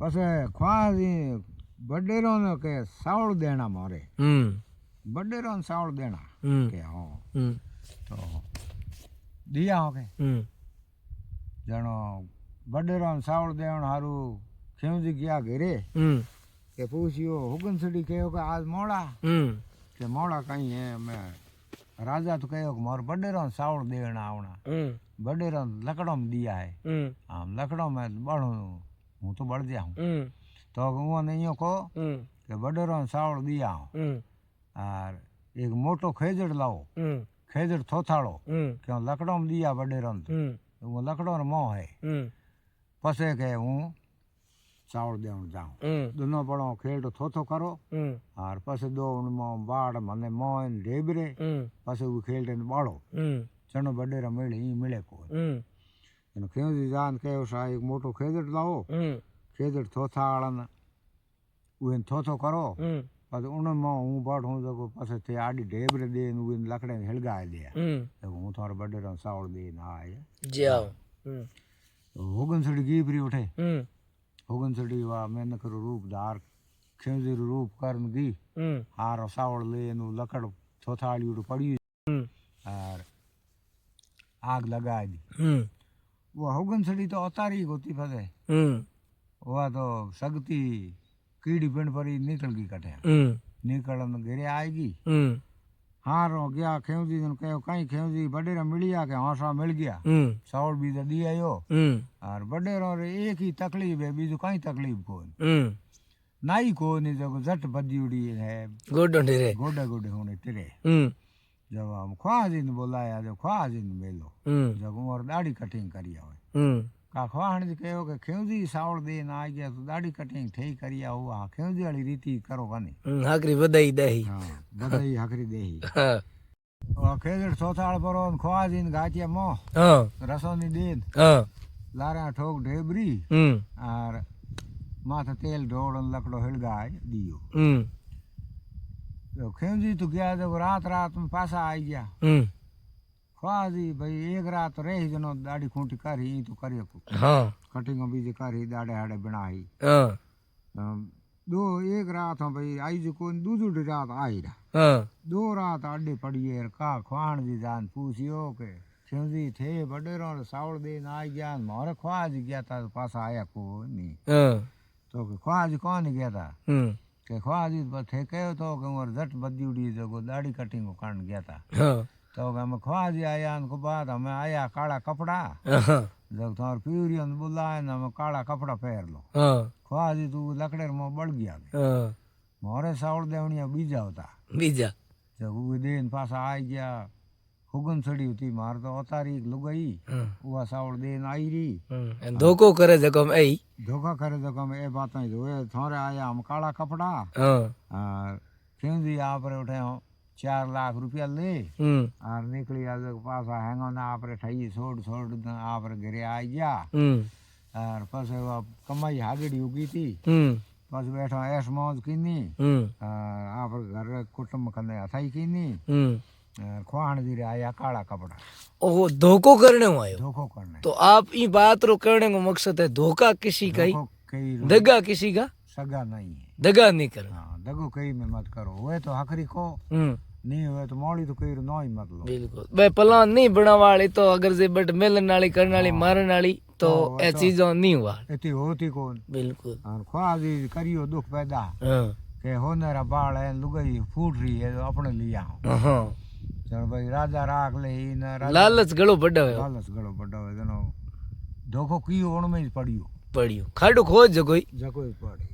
પછી ખ્વાજી બડેરો ને કે સાવળ દેણા મારે બડેરો ને સાવળ દેણા કે હા તો દિયા હો કે જણો બડેરો ને સાવળ દેણ હારું ખેવજી ગયા ઘરે કે પૂછ્યો હુગનસડી કહ્યો કે આજ મોડા કે મોડા કઈ હે મેં રાજા તો કહ્યો કે મારો બડેરો ને સાવળ દેણા આવણા બડેરો લકડો में दिया है आम लकड़ों में बढ़ू हूँ तो बढ़ जा हूँ तो उन्होंने यूँ को कि बडेरो ने सावड़ दिया हूँ और एक मोटो खेजड़ लाओ खेजड़ थोथाड़ो क्यों लकड़ों में दिया बडेरो ने वो लकड़ों ने मोह है पसे के हूँ सावड़ देवन जाऊँ दोनों बड़ो खेल थोथो करो और पसे दो उनमें बाड़ मने मोह ढेबरे पसे वो खेल बाड़ो चनो बडेरा मिले ही मिले को खेवजी जान कहो सा एक मोटो खेजड़ लाओ खेजड़ थोथा आड़न उन थोथो करो पर उनमें हूँ बड़ हूँ जगो पसे थे आड़ी ढेबरे दे उन लकड़े हिलगाए दे हूँ थारे बडेरा सावड़ दे ना आए जाओ हुगनसड़ी गीपरी उठे हुगनसड़ी वा मैंने करो रूप धार खेवजी रूप करन गी हार सावड़ ले लकड़ थोथाड़ी उड़ पड़ी और आग लगा दी वो हुगनसड़ी तो अतारी होती फसे वह तो सगती कीड़ी पिंड पर ही निकल गई कटे निकलन घरे आएगी हाँ रो गया खेवजी ने कहो कहीं खेवजी बडेरा मिलिया के हौसला मिल गया सावड़ भी दी आयो और बडेरो रे एक ही तकलीफ है बीजू कहीं तकलीफ को नाई को नहीं जो जट बदी उड़ी है गोडो ढेरे गोडे गोडे होने टिरे जब हम ख्वाजी ने बुलाया जब ख्वाजी ने मिलो जब उमर दाढ़ी कटिंग करी हुए का ख्वाहण जी कहो कि खेवजी सावड़ दे ना आ गया तो दाढ़ी कटिंग ठई करिया हुआ खेवजी वाली रीति करो कने हाकरी बधाई दही हाँ बधाई हकरी देही और खेजड़ सोथाड़ परो ख्वाजी ने गाटिया मो रसोनी दीन लारा ठोक ढेबरी और माथे तेल ढोड़न लकड़ो हिलगाय दियो तो खेवजी तो गया जब रात रात में पासा आ गया ख्वाजी भाई एक रात रही जनो दाढ़ी खूंटी करी तो करियो कटिंग बीज करी दाड़े हाड़े बनाई दो एक रात हम भाई आई जो कोई दूसरी रात आई रहा दो रात अड्डे पड़िए का ख्वाण जी जान पूछियो के खेवजी थे बडेरो सावड़ दे ना आ गया मोरे ख्वाजी गया था पासा आया को नहीं तो ख्वाजी कौन गया था के ख्वाजी थे कहो तो कि उमर झट बदी उड़ी जो दाढ़ी कटिंग को कारण गया था तो हम ख्वाजी आया उनको बाद हमें आया काला कपड़ा जब तुम्हारे प्यूरियन बुलाए ना हमें काला कपड़ा पहन लो ख्वाजी तू लकड़े में बढ़ गया मोरे सावड़ देवनिया बीजा होता बीजा जब वो दिन पासा आ गया हुगनसड़ी होती मार तो अतारी लुगाई वो सावड़ देन आई रही धोखो करे जगह में आई धोखा करे जगह में ए बात नहीं जो थोड़े आया हम काला कपड़ा खेवजी आप रे उठे 4 लाख रुपया ले और निकली आज पासा हैंगो ना आप रे ठई छोड़ आप रे घरे आ गया और पसे वो कमाई हागड़ी उगी थी बस बैठो ऐश मौज कीनी आप घर कुटुंब कने अथाई कीनी ख्वाण जी रे आया काला कपड़ा ओ धोखो करने आयो धोखो करने तो आप ई बात रो करने को मकसद है धोखा किसी का ही दगा किसी का सगा नहीं है दगा नहीं करना हाँ दगो कहीं में मत करो हुए तो हकरी को नहीं हुए तो मौड़ी तो कहीं नो ही मत लो बिल्कुल बे प्लान नहीं बना वाली तो अगर जे बट मिलन वाली करने वाली मारन वाली तो ए चीजों नहीं हुआ इतनी होती कौन बिल्कुल और ख्वाजी करियो दुख पैदा के होने रा बाल है लुगाई फूट रही है तो अपने लिया चलो भाई राजा राख ले ही ना लालच गलो बड़ा है लालच गलो बड़ा है जनो धोखो कियो उन में पड़ियो खाडो खोज जगोई पड़ी